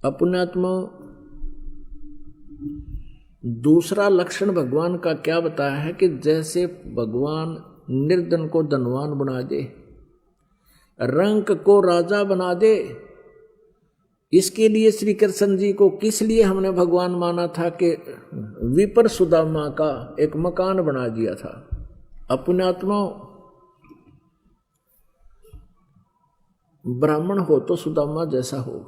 अपुण्यात्मा, दूसरा लक्षण भगवान का क्या बताया है कि जैसे भगवान निर्धन को धनवान बना दे, रंक को राजा बना दे, इसके लिए श्री कृष्ण जी को किस लिए हमने भगवान माना था कि विपर सुदामा का एक मकान बना दिया था। अपुण्यात्मा, ब्राह्मण हो तो सुदामा जैसा हो।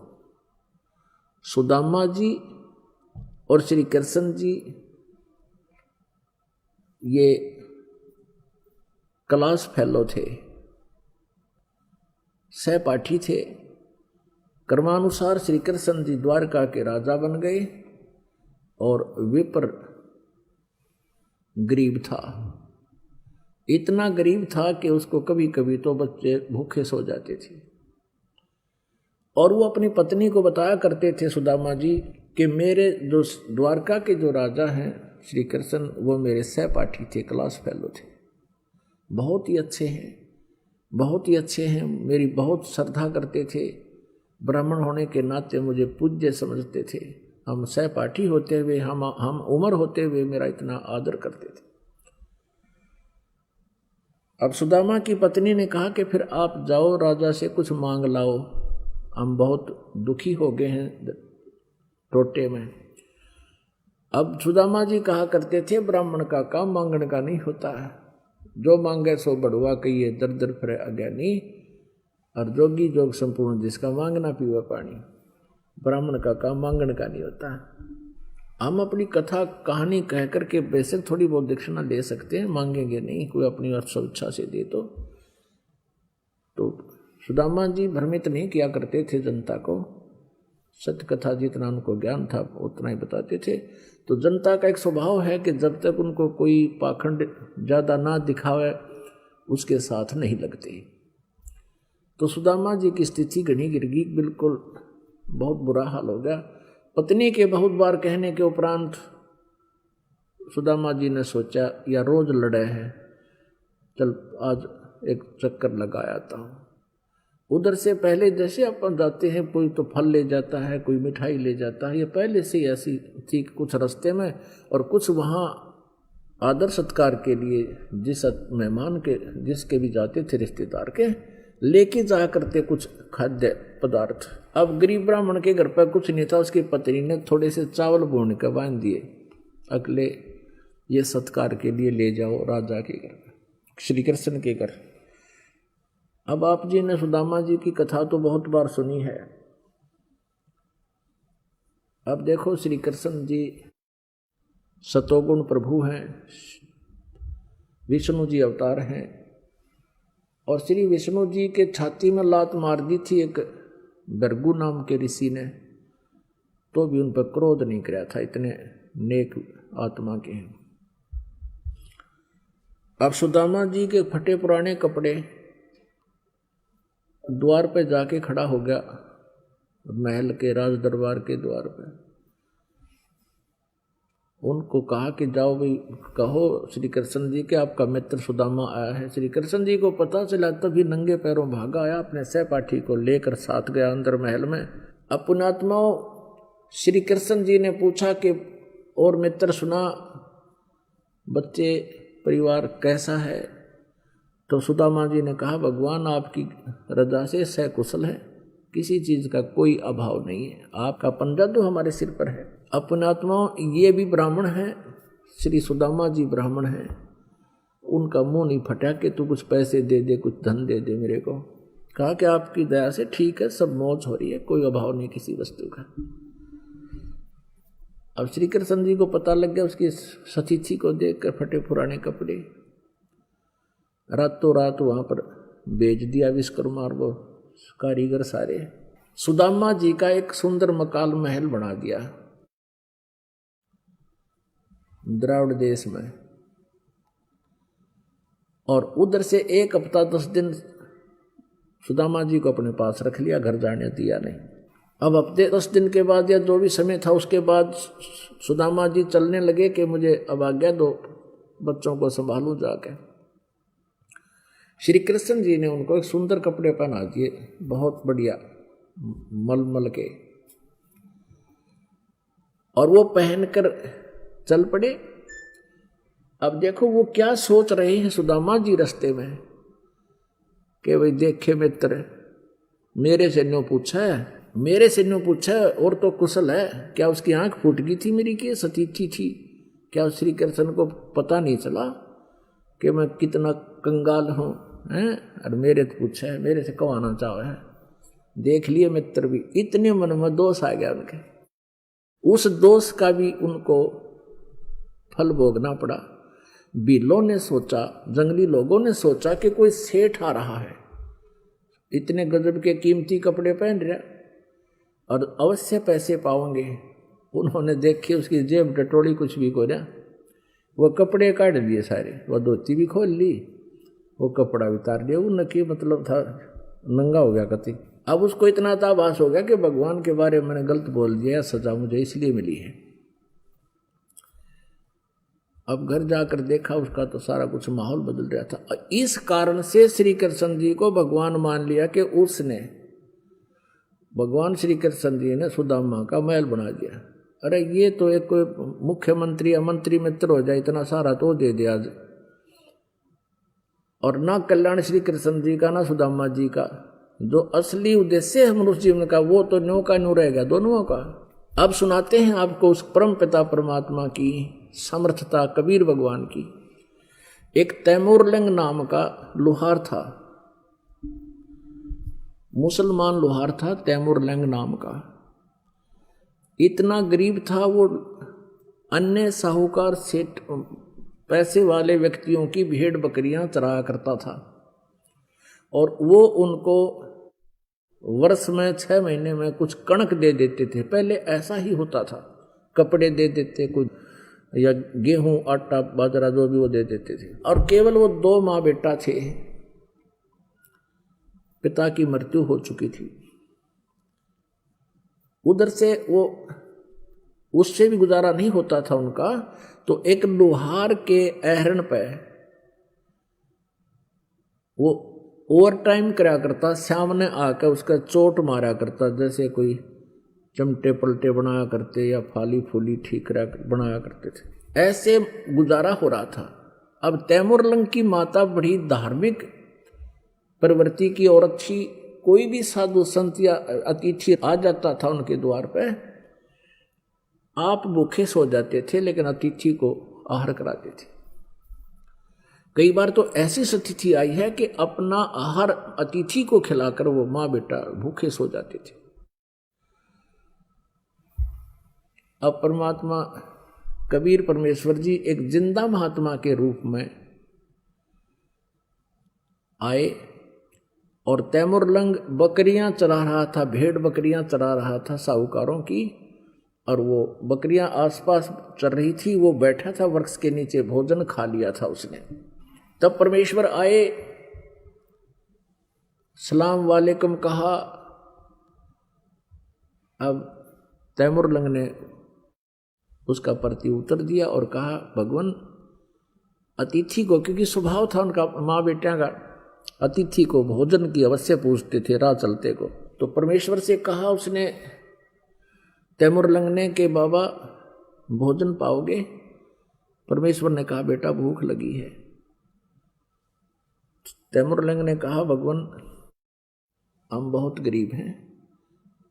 सुदामा जी और श्री कृष्ण जी ये क्लास फेलो थे, सहपाठी थे। कर्मानुसार श्री कृष्ण जी द्वारका के राजा बन गए और विपर गरीब था। इतना गरीब था कि उसको कभी कभी तो बच्चे भूखे सो जाते थे। और वो अपनी पत्नी को बताया करते थे सुदामा जी कि मेरे जो द्वारका के जो राजा हैं श्री कृष्ण, वो मेरे सहपाठी थे, क्लास फेलो थे, बहुत ही अच्छे हैं, बहुत ही अच्छे हैं, मेरी बहुत श्रद्धा करते थे, ब्राह्मण होने के नाते मुझे पूज्य समझते थे, हम सहपाठी होते हुए, हम उम्र होते हुए मेरा इतना आदर करते थे। अब सुदामा की पत्नी ने कहा कि फिर आप जाओ राजा से कुछ मांग लाओ, हम बहुत दुखी हो गए हैं टोटे में। अब सुदामा जी कहा करते थे ब्राह्मण का काम मांगने का नहीं होता है, जो मांगे सो बढ़ुआ कहिए, दर दर फिरे अज्ञानी, और जोगी जोग संपूर्ण जिसका मांगना पीवा पानी। ब्राह्मण का काम मांगने का नहीं होता। हम अपनी कथा कहानी कह करके वैसे थोड़ी बहुत दक्षिणा ले सकते हैं, मांगेंगे नहीं, कोई अपनी स्वेच्छा से दे तो सुदामा जी भ्रमित नहीं किया करते थे जनता को, सत्य कथा जितना उनको ज्ञान था उतना ही बताते थे। तो जनता का एक स्वभाव है कि जब तक उनको कोई पाखंड ज़्यादा ना दिखावे उसके साथ नहीं लगते। तो सुदामा जी की स्थिति घनी गिर गई, बिल्कुल बहुत बुरा हाल हो गया। पत्नी के बहुत बार कहने के उपरांत सुदामा जी ने सोचा या रोज लड़े हैं, चल आज एक चक्कर लगा आता हूँ। उधर से पहले जैसे अपन जाते हैं, कोई तो फल ले जाता है, कोई मिठाई ले जाता है, ये पहले से ऐसी थी कुछ रास्ते में, और कुछ वहाँ आदर सत्कार के लिए जिस मेहमान के जिसके भी जाते थे रिश्तेदार के, लेके जा करते कुछ खाद्य पदार्थ। अब गरीब ब्राह्मण के घर पर कुछ नहीं था, उसकी पत्नी ने थोड़े से चावल भून के बांध दिए, अगले ये सत्कार के लिए ले जाओ राजा के घर, श्री कृष्ण के घर। अब आप जी ने सुदामा जी की कथा तो बहुत बार सुनी है। अब देखो श्री कृष्ण जी सतोगुण प्रभु हैं, विष्णु जी अवतार हैं, और श्री विष्णु जी के छाती में लात मार दी थी एक भृगु नाम के ऋषि ने, तो भी उन पर क्रोध नहीं कराया था, इतने नेक आत्मा के हैं। अब सुदामा जी के फटे पुराने कपड़े द्वार पे जाके खड़ा हो गया, महल के राज दरबार के द्वार पे। उनको कहा कि जाओ भाई कहो श्री कृष्ण जी के आपका मित्र सुदामा आया है। श्री कृष्ण जी को पता चला, तभी नंगे पैरों भागा आया, अपने सहपाठी को लेकर साथ गया अंदर महल में। अपुण्यात्माओं, श्री कृष्ण जी ने पूछा कि और मित्र सुना, बच्चे परिवार कैसा है? तो सुदामा जी ने कहा भगवान आपकी रजा से सकुशल है, किसी चीज का कोई अभाव नहीं है, आपका पंजा तो हमारे सिर पर है। अपुण्यात्माओं, ये भी ब्राह्मण हैं, श्री सुदामा जी ब्राह्मण हैं। उनका मुंह नहीं फटा कि तू कुछ पैसे दे दे, कुछ धन दे दे मेरे को। कहा कि आपकी दया से ठीक है, सब मौज हो रही है, कोई अभाव नहीं किसी वस्तु का। अब श्री कृष्ण जी को पता लग गया, उसकी सतीथि को देखकर फटे पुराने कपड़े, रातों रात वहां पर बेच दिया विश्वकर्मा और वो कारीगर सारे। सुदामा जी का एक सुंदर मकान महल बना दिया द्राविड़ देश में, और उधर से 1 हफ्ता 10 दिन सुदामा जी को अपने पास रख लिया, घर जाने दिया नहीं। अब हफ्ते 10 दिन के बाद या जो भी समय था उसके बाद सुदामा जी चलने लगे कि मुझे अब आज्ञा दो, बच्चों को संभालूं जाके। श्री कृष्ण जी ने उनको एक सुंदर कपड़े पहना दिए, बहुत बढ़िया मलमल के, और वो पहनकर चल पड़े। अब देखो वो क्या सोच रहे हैं सुदामा जी रास्ते में कि भाई देखे मित्र, मेरे से न्यों पूछा है और तो कुशल है, क्या उसकी आंख फूट गई थी मेरी कि सतीथी थी? क्या श्री कृष्ण को पता नहीं चला कि मैं कितना कंगाल हूँ हैं? और मेरे से पूछा है, मेरे से कमाना चाहो है। देख लिए मित्र भी, इतने मन में दोष आ गया उनके, उस दोष का भी उनको फल भोगना पड़ा। भीलों ने सोचा, जंगली लोगों ने सोचा कि कोई सेठ आ रहा है, इतने गजब के कीमती कपड़े पहन रहा और अवश्य पैसे पाओगे। उन्होंने देखे उसकी जेब टटोली, कुछ भी कोई ना, वो कपड़े काट लिए सारे, वो धोती भी खोल ली, वो कपड़ा भी उतार लिया, वो नकी मतलब था नंगा हो गया कति। अब उसको इतना ताबास हो गया कि भगवान के बारे में मैंने गलत बोल दिया, सजा मुझे इसलिए मिली है। अब घर जाकर देखा उसका तो सारा कुछ माहौल बदल रहा था। इस कारण से श्री कृष्ण जी को भगवान मान लिया कि उसने, भगवान श्री कृष्ण जी ने सुदामा का महल बना दिया। अरे ये तो एक कोई मुख्यमंत्री या मंत्री मित्र हो जाए, इतना सारा तो दे दिया आज। और ना कल्याण श्री कृष्ण जी का ना सुदामा जी का, जो असली उद्देश्य है मनुष्य जीवन का, वो तो न्यों का न्यों रहेगा दोनों का। अब सुनाते हैं आपको उस परम पिता परमात्मा की समर्थता, कबीर भगवान की। एक तैमूरलंग नाम का लोहार था, मुसलमान लोहार था, तैमूरलंग नाम का। इतना गरीब था वो, अन्य साहूकार सेठ पैसे वाले व्यक्तियों की भेड़ बकरियां चराया करता था और वो उनको वर्ष में 6 महीने में कुछ कणक दे देते थे। पहले ऐसा ही होता था, कपड़े दे देते कुछ, या गेहूं आटा बाजरा जो भी वो दे देते थे। और केवल वो 2 माँ बेटा थे, पिता की मृत्यु हो चुकी थी। उधर से वो, उससे भी गुजारा नहीं होता था उनका, तो एक लोहार के अहरण पे वो ओवर टाइम करा करता, सामने आकर उसका चोट मारा करता, जैसे कोई चमटे पलटे बनाया करते या फाली फूली ठीक बनाया करते थे। ऐसे गुजारा हो रहा था। अब तैमूरलंग की माता बड़ी धार्मिक प्रवृत्ति की औरत थी। कोई भी साधु संत या अतिथि आ जाता था उनके द्वार पे, आप भूखे सो जाते थे लेकिन अतिथि को आहार कराते थे। कई बार तो ऐसी स्थिति आई है कि अपना आहार अतिथि को खिलाकर वो माँ बेटा भूखे सो जाते थे। अब परमात्मा कबीर परमेश्वर जी एक जिंदा महात्मा के रूप में आए और तैमूरलंग बकरियां चरा रहा था, भेड़ बकरियां चरा रहा था साहूकारों की, और वो बकरियां आसपास चल रही थी। वो बैठा था वृक्ष के नीचे, भोजन खा लिया था उसने। तब परमेश्वर आए, सलाम वालेकुम कहा। अब तैमूरलंग ने उसका प्रति उत्तर दिया और कहा, भगवान अतिथि को, क्योंकि स्वभाव था उनका माँ बेटियां का, अतिथि को भोजन की अवश्य पूछते थे राह चलते को। तो परमेश्वर से कहा उसने, तैमूरलंग ने, कि बाबा भोजन पाओगे? परमेश्वर ने कहा, बेटा भूख लगी है। तैमूरलंग ने कहा, भगवान हम बहुत गरीब हैं,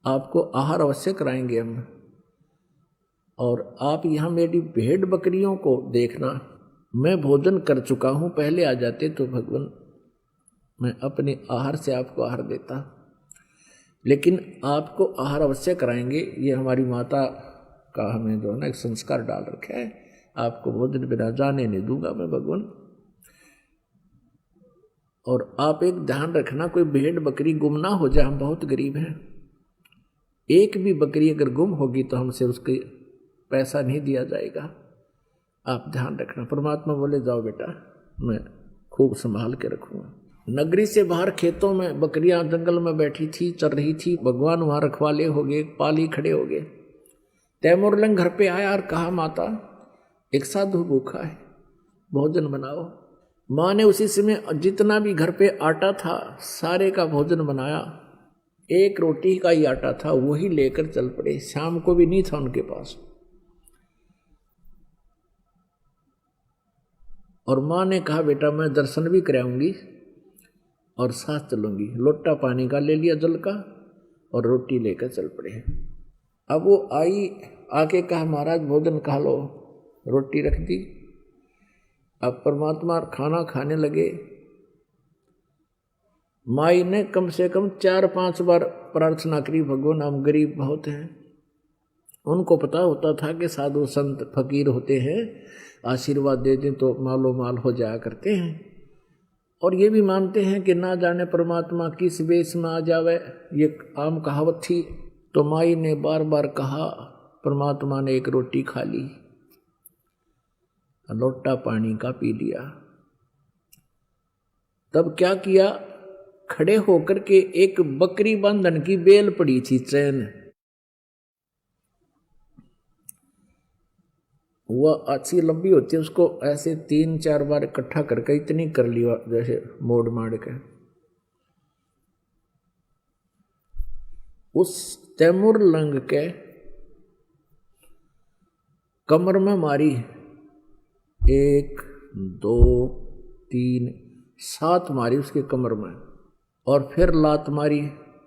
आपको आहार अवश्य कराएंगे हम, और आप यहाँ मेरी भेड़ बकरियों को देखना, मैं भोजन कर चुका हूँ, पहले आ जाते तो भगवान मैं अपने आहार से आपको आहार देता, लेकिन आपको आहार अवश्य कराएंगे। ये हमारी माता का हमें जो है ना एक संस्कार डाल रखा है, आपको भोजन बिना जाने नहीं दूंगा मैं भगवान। और आप एक ध्यान रखना, कोई भेड़ बकरी गुम ना हो जाए, हम बहुत गरीब हैं, एक भी बकरी अगर गुम होगी तो हमसे उसके पैसा नहीं दिया जाएगा, आप ध्यान रखना। परमात्मा बोले, जाओ बेटा, मैं खूब संभाल के रखूँगा। नगरी से बाहर खेतों में बकरियां जंगल में बैठी थी, चल रही थी। भगवान वहाँ रखवाले हो गए, पाली खड़े हो गए। तैमूरलंग घर पे आया और कहा, माता एक साधु भूखा है, भोजन बनाओ। माँ ने उसी समय जितना भी घर पे आटा था सारे का भोजन बनाया। एक रोटी का ही आटा था, वही लेकर चल पड़े। शाम को भी नहीं था उनके पास। और माँ ने कहा बेटा मैं दर्शन भी कराऊंगी और साथ चलूंगी। लोटा पानी का ले लिया जल का और रोटी लेकर चल पड़े। अब वो आई, आके कहा महाराज भोजन खा लो, रोटी रख दी। अब परमात्मा खाना खाने लगे। माई ने कम से कम 4-5 बार प्रार्थना करी, भगवान हम गरीब बहुत हैं। उनको पता होता था कि साधु संत फकीर होते हैं, आशीर्वाद दे दें तो मालो माल हो जाया करते हैं। और ये भी मानते हैं कि ना जाने परमात्मा किस वेश में आ जावे, ये आम कहावत थी। तो माई ने बार बार कहा, परमात्मा ने एक रोटी खा ली, लोटा पानी का पी लिया। तब क्या किया, खड़े होकर के एक बकरी बंधन की बेल पड़ी थी चैन, वह अच्छी लंबी होती है, उसको ऐसे 3-4 बार इकट्ठा करके इतनी कर लिया जैसे मोड़ माड़ के। उस तैमूर लंग के कमर में मारी, 1 2 3 7 मारी उसके कमर में, और फिर लात मारी,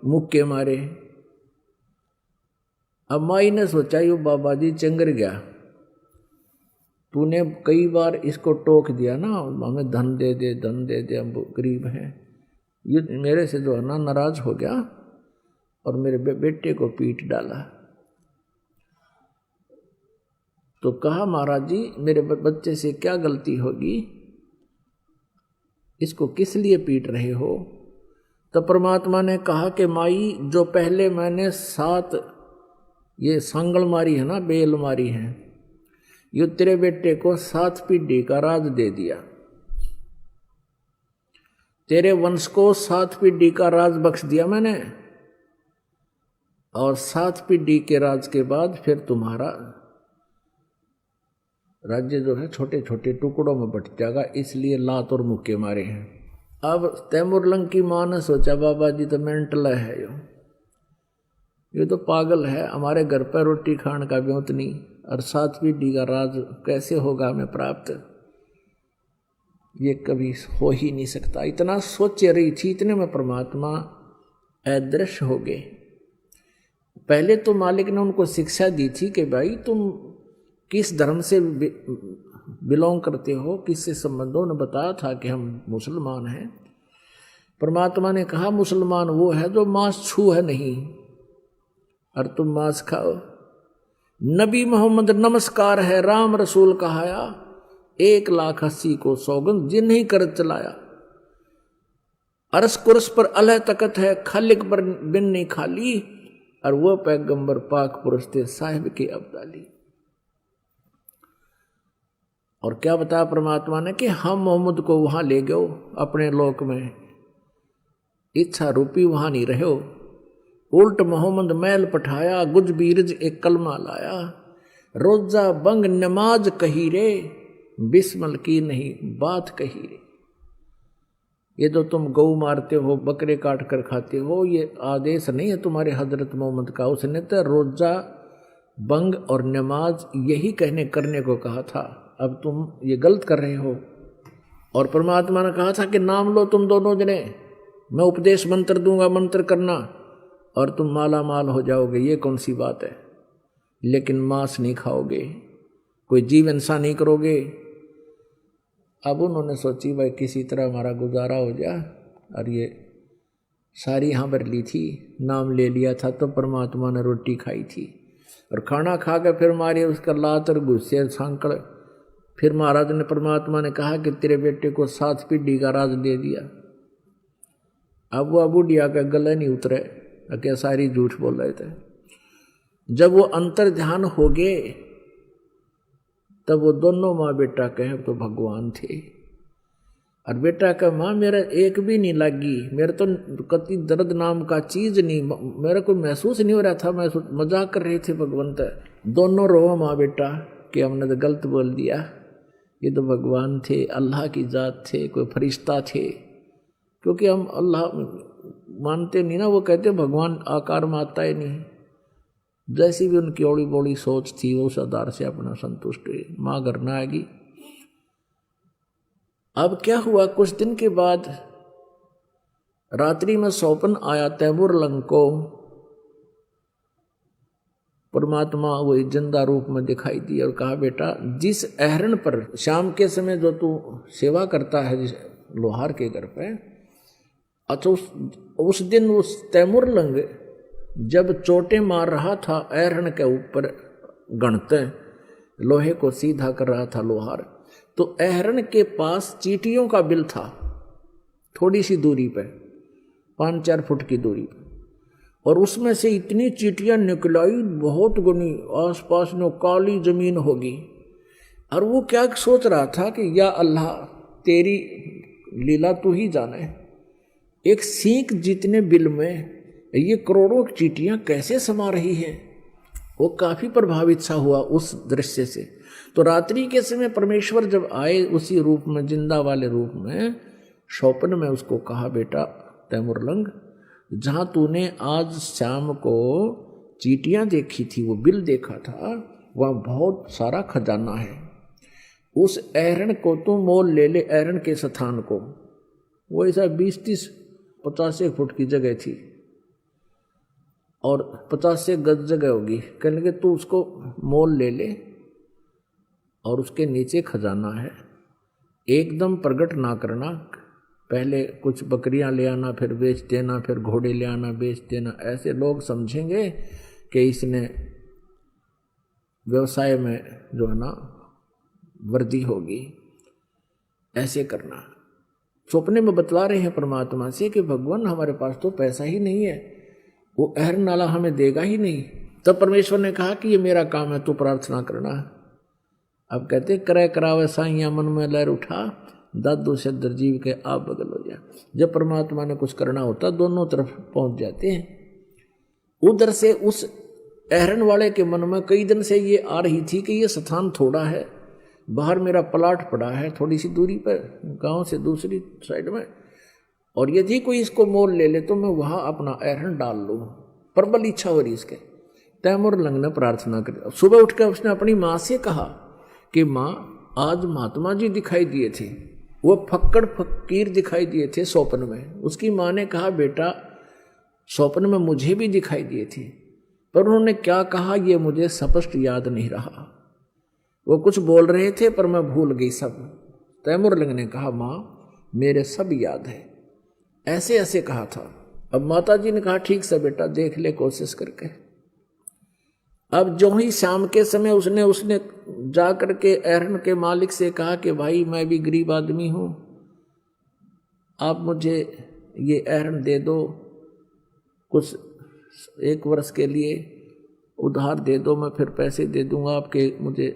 मुक्के मारे। अब माई ने सोचा यो बाबा जी चंगर गया, तूने कई बार इसको टोक दिया ना, हमें धन दे दे धन दे दे, हम गरीब हैं। ये मेरे से जो है ना नाराज हो गया और मेरे बेटे को पीट डाला। तो कहा महाराज जी मेरे बच्चे से क्या गलती होगी, इसको किस लिए पीट रहे हो। तो परमात्मा ने कहा कि माई जो पहले मैंने 7 ये सांगल मारी है ना, बेल मारी है, ये तेरे बेटे को 7 पीढ़ी का राज दे दिया, तेरे वंश को 7 पीढ़ी का राज बख्श दिया मैंने। और 7 पीढ़ी के राज के बाद फिर तुम्हारा राज्य जो है छोटे छोटे टुकड़ों में बट जाएगा, इसलिए लात और मुक्के मारे हैं। अब तैमूर लंग की मां ने सोचा बाबा जी तो मेंटल है, ये तो पागल है, हमारे घर पर रोटी खाने का ब्योत नहीं, और 7 पीढ़ी का राज कैसे होगा हमें प्राप्त, ये कभी हो ही नहीं सकता। इतना सोच रही थी, इतने में परमात्मा अदृश्य हो गए। पहले तो मालिक ने उनको शिक्षा दी थी कि भाई तुम किस धर्म से बिलोंग करते हो, किससे संबंधों ने बताया था कि हम मुसलमान हैं। परमात्मा ने कहा मुसलमान वो है जो मांस छू है नहीं, और तुम मांस खाओ। नबी मोहम्मद नमस्कार है, राम रसूल कहाया, 1,80,000 को सौगंध जिन्हीं कर चलाया। अरस कुरस पर अलह तकत है, खालिक पर बिन नहीं खाली, और वो पैगंबर पाक पुरुष थे साहिब के अब्दाली। और क्या बताया परमात्मा ने कि हम मोहम्मद को वहां ले गए अपने लोक में, इच्छा रूपी वहां नहीं रहे हो, उल्ट मोहम्मद मैल पठाया, गुज बीरज एक कलमा लाया, रोजा बंग नमाज कही रे, बिस्मल की नहीं बात कही रे। ये जो तुम गऊ मारते हो, बकरे काट कर खाते हो, ये आदेश नहीं है तुम्हारे हजरत मोहम्मद का, उसने तो रोजा बंग और नमाज यही कहने करने को कहा था, अब तुम ये गलत कर रहे हो। और परमात्मा ने कहा था कि नाम लो तुम दोनों जने, मैं उपदेश मंत्र दूंगा, मंत्र करना और तुम माला माल हो जाओगे, ये कौन सी बात है। लेकिन मांस नहीं खाओगे, कोई जीव हिंसा नहीं करोगे। अब उन्होंने सोची भाई किसी तरह हमारा गुजारा हो जाए, और ये सारी यहाँ भर ली थी, नाम ले लिया था, तो परमात्मा ने रोटी खाई थी, और खाना खा कर फिर मारे उसका लात और गुस्से सांकड़। फिर महाराज ने परमात्मा ने कहा कि तेरे बेटे को 7 पीढ़ी का राज दे दिया। अब वो बुढ़िया का गले नहीं उतरे, क्या सारी झूठ बोल रहे थे। जब वो अंतर ध्यान हो गए तब वो दोनों माँ बेटा कहे तो भगवान थे। और बेटा का माँ मेरा एक भी नहीं लगी, मेरे तो कति दर्द नाम का चीज नहीं, मेरा कोई महसूस नहीं हो रहा था, मैं मजाक कर रहे थे भगवंत। दोनों रो माँ बेटा कि हमने तो गलत बोल दिया, ये तो भगवान थे, अल्लाह की जात थे, कोई फरिश्ता थे। क्योंकि हम अल्लाह मानते नहीं ना, वो कहते भगवान आकार में आता ही नहीं। जैसी भी उनकी ओड़ी बोड़ी सोच थी, वो उस आधार से अपना संतुष्ट हुए। माँ घर न आएगी। अब क्या हुआ, कुछ दिन के बाद रात्रि में स्वप्न आया तैमूरलंग को, परमात्मा वही जिंदा रूप में दिखाई दी और कहा बेटा जिस अहरण पर शाम के समय जो तू सेवा करता है जिस लोहार के घर पे, अच्छा उस दिन उस तैमूरलंग जब चोटें मार रहा था अहरण के ऊपर गणते लोहे को सीधा कर रहा था लोहार, तो अहरण के पास चींटियों का बिल था, थोड़ी सी दूरी पे 5-4 फुट की दूरी पे, और उसमें से इतनी चींटियां निकलाई बहुत गुनी, आसपास में काली जमीन होगी। और वो क्या सोच रहा था कि या अल्लाह तेरी लीला तू ही जाने, एक सींग जितने बिल में ये करोड़ों चींटियां कैसे समा रही हैं। वो काफी प्रभावित सा हुआ उस दृश्य से। तो रात्रि के समय परमेश्वर जब आए उसी रूप में, जिंदा वाले रूप में, स्वप्न में उसको कहा बेटा तैमूरलंग जहां तूने आज शाम को चींटियां देखी थी, वो बिल देखा था, वहां बहुत सारा खजाना है, उस अहरण को तू मोल ले ले, अहरण के स्थान को। वो ऐसा 20-30-50 फुट की जगह थी और 50 गज जगह होगी। कहने लगे तू उसको मोल ले ले और उसके नीचे खजाना है, एकदम प्रकट ना करना, पहले कुछ बकरियां ले आना फिर बेच देना, फिर घोड़े ले आना बेच देना, ऐसे लोग समझेंगे कि इसने व्यवसाय में जो है ना वृद्धि होगी, ऐसे करना। सपने में बतला रहे हैं परमात्मा से कि भगवान हमारे पास तो पैसा ही नहीं है, वो अहरण नाला हमें देगा ही नहीं। तब परमेश्वर ने कहा कि ये मेरा काम है, तू प्रार्थना करना। अब कहते करे करावे साइया मन में लहर उठा, दादू से दरजीव के आप बगल हो जा। जब परमात्मा ने कुछ करना होता दोनों तरफ पहुंच जाते हैं। उधर से उस अहरण वाले के मन में कई दिन से ये आ रही थी कि ये स्थान थोड़ा है, बाहर मेरा प्लाट पड़ा है थोड़ी सी दूरी पर, गांव से दूसरी साइड में, और यदि कोई इसको मोल ले ले तो मैं वहां अपना अहरण डाल लूँ। प्रबल इच्छा हो रही इसके। तैमूरलंग ने प्रार्थना करी। सुबह उठकर उसने अपनी माँ से कहा कि माँ आज महात्मा जी दिखाई दिए थे, वो फक्कड़ फकीर दिखाई दिए थे स्वप्न में। उसकी माँ ने कहा बेटा स्वप्न में मुझे भी दिखाई दिए थे, पर उन्होंने क्या कहा ये मुझे स्पष्ट याद नहीं रहा। वो कुछ बोल रहे थे पर मैं भूल गई सब। तैमूरलंग ने कहा माँ मेरे सब याद है, ऐसे ऐसे कहा था। अब माता जी ने कहा ठीक से बेटा देख ले कोशिश करके। अब जो ही शाम के समय उसने जा करके अहरण के मालिक से कहा कि भाई मैं भी गरीब आदमी हूँ, आप मुझे ये अहरण दे दो, कुछ 1 वर्ष के लिए उधार दे दो, मैं फिर पैसे दे दूंगा आपके, मुझे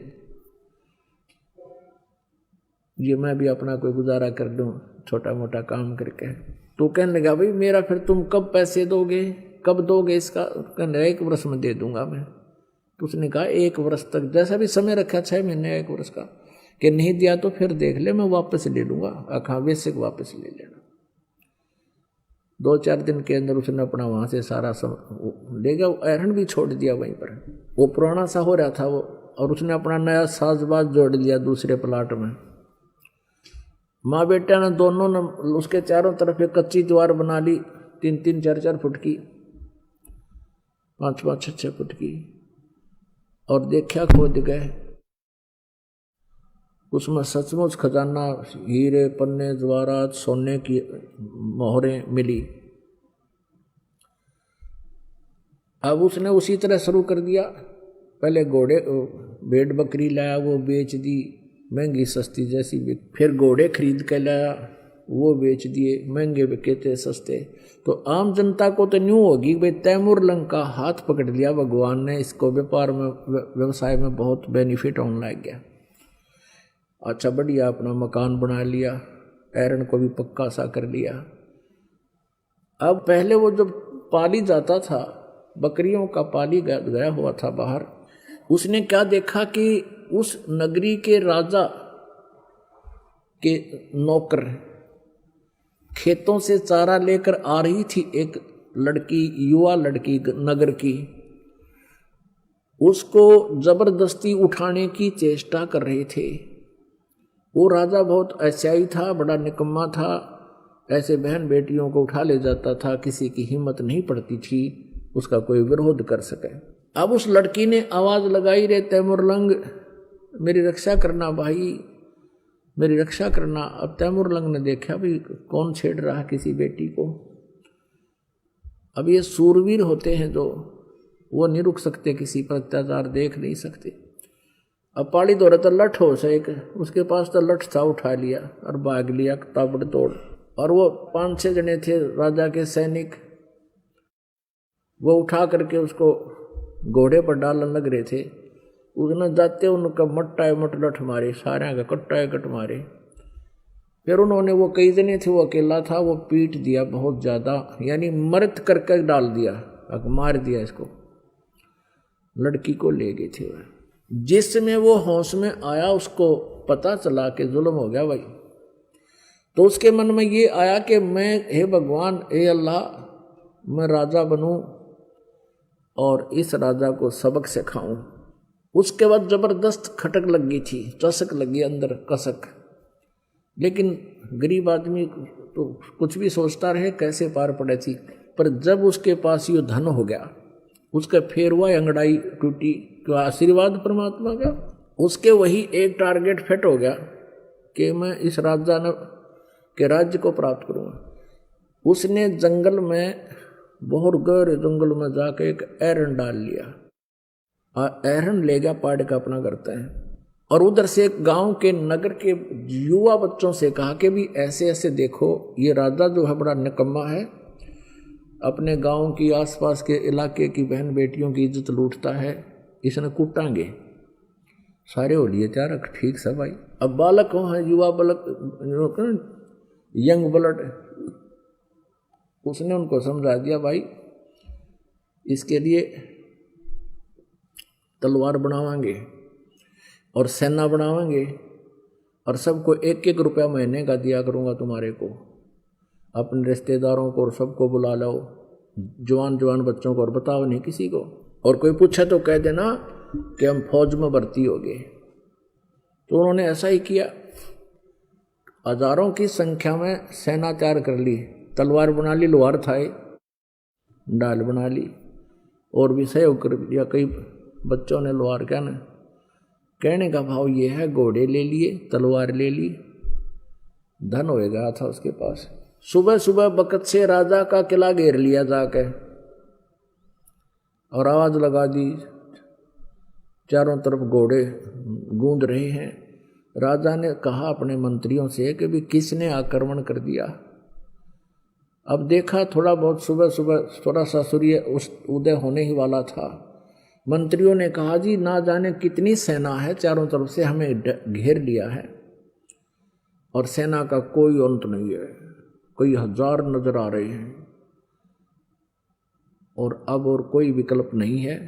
ये मैं भी अपना कोई गुजारा कर दूं छोटा मोटा काम करके। तो कहने लगा भाई मेरा फिर तुम कब पैसे दोगे, कब दोगे इसका? कहने लगा 1 वर्ष में दे दूंगा मैं। तो उसने कहा 1 वर्ष तक, जैसा भी समय रखा 6 महीने 1 वर्ष का, कि नहीं दिया तो फिर देख ले मैं वापस ले लूंगा, अखा बेसिक वापस ले लेना। 2-4 दिन के अंदर उसने अपना वहां से सारा ले गया, अहरण भी छोड़ दिया वहीं पर। वो पुराना सा हो रहा था वो, और उसने अपना नया साजबाज जोड़ लिया दूसरे प्लाट में। माँ बेटा ने दोनों ने उसके चारों तरफ एक कच्ची दीवार बना ली, 3-3, 4-4 फुट की, 5-5, 6-6 फुट की, और देखा खोद गए उसमें सचमुच खजाना, हीरे पन्ने जवाहरात सोने की मोहरें मिली। अब उसने उसी तरह शुरू कर दिया। पहले घोड़े भेड़ बकरी लाया, वो बेच दी महंगी सस्ती जैसी भी, फिर घोड़े खरीद के लाया वो बेच दिए, महंगे बिके थे सस्ते। तो आम जनता को तो न्यू होगी भाई तैमूरलंग का हाथ पकड़ लिया भगवान ने, इसको व्यापार में व्यवसाय में बहुत बेनिफिट होने लग गया। अच्छा बढ़िया अपना मकान बना लिया, अहरण को भी पक्का सा कर लिया। अब पहले वो जब पाली जाता था, बकरियों का पाली गया हुआ था बाहर, उसने क्या देखा कि उस नगरी के राजा के नौकर खेतों से चारा लेकर आ रही थी एक लड़की, युवा लड़की नगर की, उसको जबरदस्ती उठाने की चेष्टा कर रहे थे। वो राजा बहुत ऐसाई था, बड़ा निकम्मा था, ऐसे बहन बेटियों को उठा ले जाता था, किसी की हिम्मत नहीं पड़ती थी उसका कोई विरोध कर सके। अब उस लड़की ने आवाज लगाई, रे तैमुरलंग मेरी रक्षा करना भाई, मेरी रक्षा करना। अब तैमुरलंग ने देखा भी कौन छेड़ रहा किसी बेटी को। अब ये सूरवीर होते हैं जो, वो नहीं रुक सकते, किसी पर अत्याचार देख नहीं सकते। अब पाड़ी दौड़े तो लठ हो से एक, उसके पास तो लठ था, उठा लिया और भाग लिया ताबड़तोड़। और वो 5-6 जने थे राजा के सैनिक, वो उठा करके उसको घोड़े पर डालने लग रहे थे। उसने जाते उनका मट्टा मट लठ मारे, सारे का कट्टा कट मारे। फिर उन्होंने, वो कई जने थे, वो अकेला था, वो पीट दिया बहुत ज़्यादा, यानी मर्द करके डाल दिया, मार दिया इसको। लड़की को ले गए थे। जिसमें वो होश में आया उसको पता चला कि जुल्म हो गया भाई, तो उसके मन में ये आया कि मैं, हे भगवान, हे अल्लाह, मैं राजा बनूं और इस राजा को सबक सिखाऊं। उसके बाद जबरदस्त खटक लग गई थी, चसक लगी अंदर कसक। लेकिन गरीब आदमी तो कुछ भी सोचता रहे कैसे पार पड़े थी। पर जब उसके पास ये धन हो गया, उसका फेरवा अंगड़ाई टूटी, क्या आशीर्वाद परमात्मा का। उसके वही एक टारगेट फिट हो गया कि मैं इस राजा के राज्य को प्राप्त करूँगा। उसने जंगल में, बहुत गहरे जंगल में जाके एक एरन डाल लिया, और एरन ले गया पाड़ का अपना करता है। और उधर से एक गांव के, नगर के युवा बच्चों से कहा कि भी ऐसे ऐसे देखो, ये राजा जो है बड़ा निकम्मा है, अपने गांव की आसपास के इलाके की बहन बेटियों की इज्जत लूटता है, इसने कूटांगे। सारे हो लिए तैयार, ठीक सब भाई। अब बालक हो है, युवा बालक, यंग ब्लड, उसने उनको समझा दिया भाई इसके लिए तलवार बनावांगे और सेना बनावांगे और सबको 1-1 रुपया महीने का दिया करूँगा तुम्हारे को, अपने रिश्तेदारों को और सबको बुला लो, जवान जवान बच्चों को, और बताओ नहीं किसी को, और कोई पूछे तो कह देना कि हम फौज में भर्ती हो गए। तो उन्होंने ऐसा ही किया, हजारों की संख्या में सेना तैयार कर ली, तलवार बना ली, लोहार था, डाल बना ली, और भी सहयोग कर लिया। कई बच्चों ने लोहार क्या ना कहने का भाव ये है, घोड़े ले लिए, तलवार ले ली, धन हो गया था उसके पास। सुबह सुबह बकत से राजा का किला घेर लिया जाके, और आवाज लगा दी, चारों तरफ घोड़े गूंज रहे हैं। राजा ने कहा अपने मंत्रियों से कि भी किसने आक्रमण कर दिया। अब देखा थोड़ा बहुत, सुबह सुबह थोड़ा सा सूर्य उदय होने ही वाला था। मंत्रियों ने कहा जी ना जाने कितनी सेना है, चारों तरफ से हमें घेर लिया है और सेना का कोई अंत नहीं है, कई हजार नजर आ रहे हैं, और अब और कोई विकल्प नहीं है,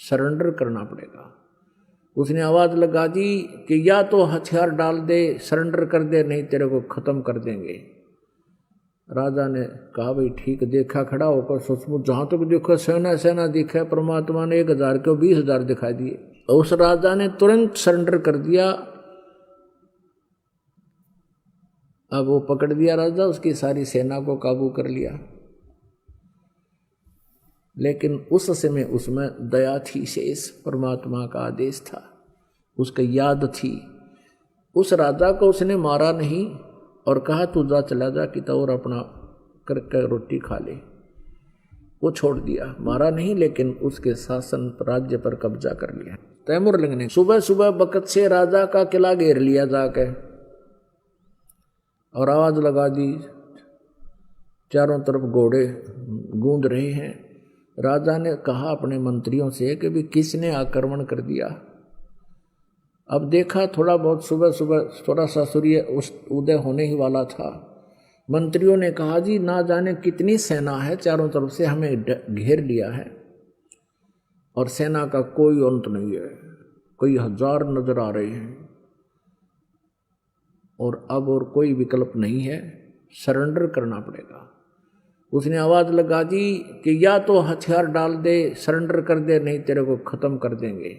सरेंडर करना पड़ेगा। उसने आवाज लगा दी कि या तो हथियार डाल दे, सरेंडर कर दे, नहीं तेरे को खत्म कर देंगे। राजा ने कहा भाई ठीक, देखा खड़ा होकर सचमुच जहां तक देखो सेना सेना दिखा, परमात्मा ने 1000 को 20,000 दिखा दिए। उस राजा ने तुरंत सरेंडर कर दिया। अब वो पकड़ दिया राजा, उसकी सारी सेना को काबू कर लिया। लेकिन उस समय उसमें दया थी शेष, परमात्मा का आदेश था, उसकी याद थी। उस राजा को उसने मारा नहीं और कहा तू जा, चला जा कि तो और अपना करके रोटी खा ले। वो छोड़ दिया, मारा नहीं, लेकिन उसके शासन राज्य पर कब्जा कर लिया। तैमुरलंग ने सुबह सुबह बकत से राजा का किला घेर लिया जाके, और आवाज लगा दी, चारों तरफ घोड़े गूंज रहे हैं। राजा ने कहा अपने मंत्रियों से कि भी किसने आक्रमण कर दिया। अब देखा थोड़ा बहुत, सुबह सुबह थोड़ा सा सूर्य उदय होने ही वाला था। मंत्रियों ने कहा जी ना जाने कितनी सेना है, चारों तरफ से हमें घेर लिया है और सेना का कोई अंत नहीं है, कई हजार नजर आ रहे हैं, और अब और कोई विकल्प नहीं है, सरेंडर करना पड़ेगा। उसने आवाज लगा दी कि या तो हथियार डाल दे, सरेंडर कर दे, नहीं तेरे को खत्म कर देंगे।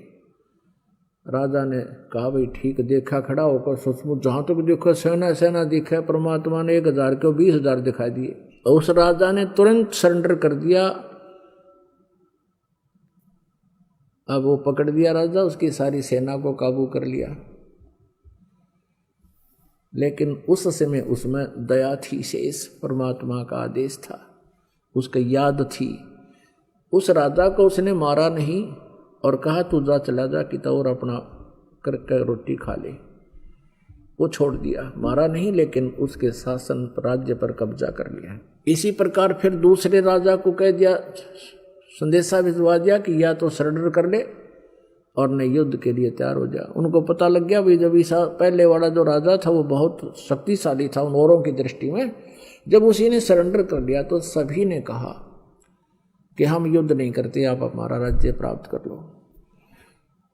राजा ने कहा भाई ठीक, देखा खड़ा होकर सचमुच जहां तक देखो सेना सेना दिखा, परमात्मा ने 1000 के 20,000 दिखा दिए। उस राजा ने तुरंत सरेंडर कर दिया। अब वो पकड़ दिया राजा, उसकी सारी सेना को काबू कर लिया। लेकिन उस समय उसमें दया थी शेष, परमात्मा का आदेश था, उसकी याद थी। उस राजा को उसने मारा नहीं और कहा तू जा, चला जा कि तो और अपना करके रोटी खा ले। वो छोड़ दिया, मारा नहीं, लेकिन उसके शासन राज्य पर कब्जा कर लिया। इसी प्रकार फिर दूसरे राजा को कह दिया, संदेशा भिजवा दिया कि या तो सरेंडर कर ले और न युद्ध के लिए तैयार हो जा। उनको पता लग गया भाई जब ईसा पहले वाला जो राजा था वो बहुत शक्तिशाली था उन औरों की दृष्टि में। जब उसी ने सरेंडर कर लिया तो सभी ने कहा कि हम युद्ध नहीं करते, आप हमारा राज्य प्राप्त कर लो।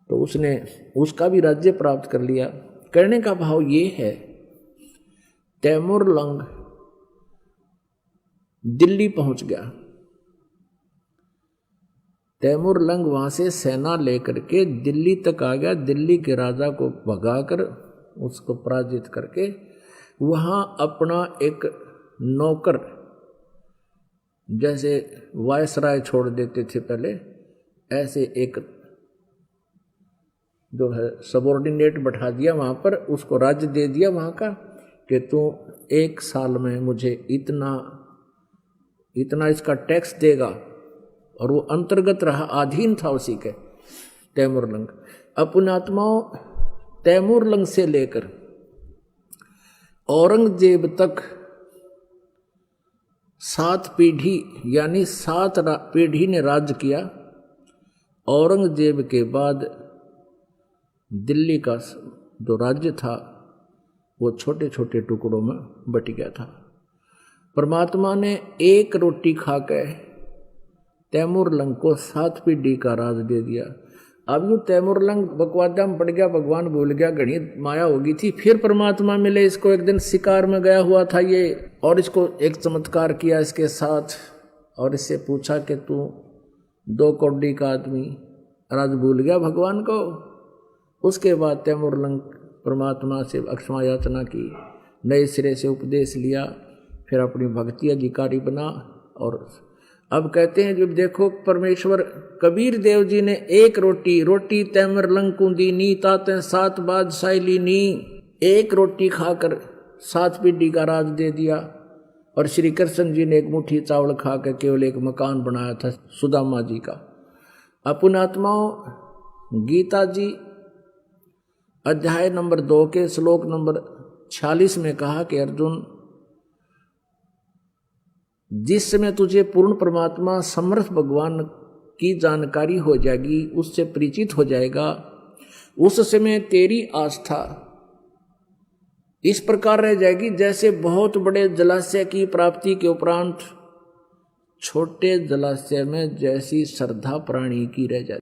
तो उसने उसका भी राज्य प्राप्त कर लिया। करने का भाव ये है, तैमूर लंग दिल्ली पहुंच गया। तैमूर लंग वहां से सेना लेकर के दिल्ली तक आ गया। दिल्ली के राजा को भगाकर उसको पराजित करके वहां अपना एक नौकर, जैसे वायसराय छोड़ देते थे पहले, ऐसे एक जो है सबॉर्डिनेट बैठा दिया वहां पर, उसको राज्य दे दिया वहां का कि तू 1 साल में मुझे इतना इतना इसका टैक्स देगा। और वो अंतर्गत रहा, अधीन था उसी के तैमूर लंग। अपनात्माओं तैमूर लंग से लेकर औरंगजेब तक 7 पीढ़ी यानी 7 पीढ़ी ने राज्य किया। औरंगजेब के बाद दिल्ली का जो राज्य था वो छोटे छोटे टुकड़ों में बट गया था। परमात्मा ने एक रोटी खाकर तैमूर लंग को 7 पीढ़ी का राज दे दिया। अब यूँ तैमूर लंग बकवादा में पड़ गया, भगवान भूल गया, घड़ी माया होगी थी। फिर परमात्मा मिले इसको, एक दिन शिकार में गया हुआ था ये, और इसको एक चमत्कार किया इसके साथ और इससे पूछा कि तू 2 कौड़ी का आदमी, राज भूल गया भगवान को। उसके बाद तैमूर लंग परमात्मा से अक्षमा याचना की, नए सिरे से उपदेश लिया, फिर अपनी भक्ति अधिकारी बना। और अब कहते हैं जब देखो परमेश्वर कबीर देव जी ने एक रोटी तैमूर लंग को दी नी, ताते 7 बादशाही ली नी। एक रोटी खाकर 7 पीढ़ी का राज दे दिया। और श्री कृष्ण जी ने एक मुट्ठी चावल खाकर केवल एक मकान बनाया था सुदामा जी का। अपनात्माओं, गीता जी अध्याय नंबर 2 के श्लोक नंबर 46 में कहा कि अर्जुन, जिस समय तुझे पूर्ण परमात्मा समर्थ भगवान की जानकारी हो जाएगी, उससे परिचित हो जाएगा, उस समय तेरी आस्था इस प्रकार रह जाएगी जैसे बहुत बड़े जलाशय की प्राप्ति के उपरांत छोटे जलाशय में जैसी श्रद्धा प्राणी की रह जाती।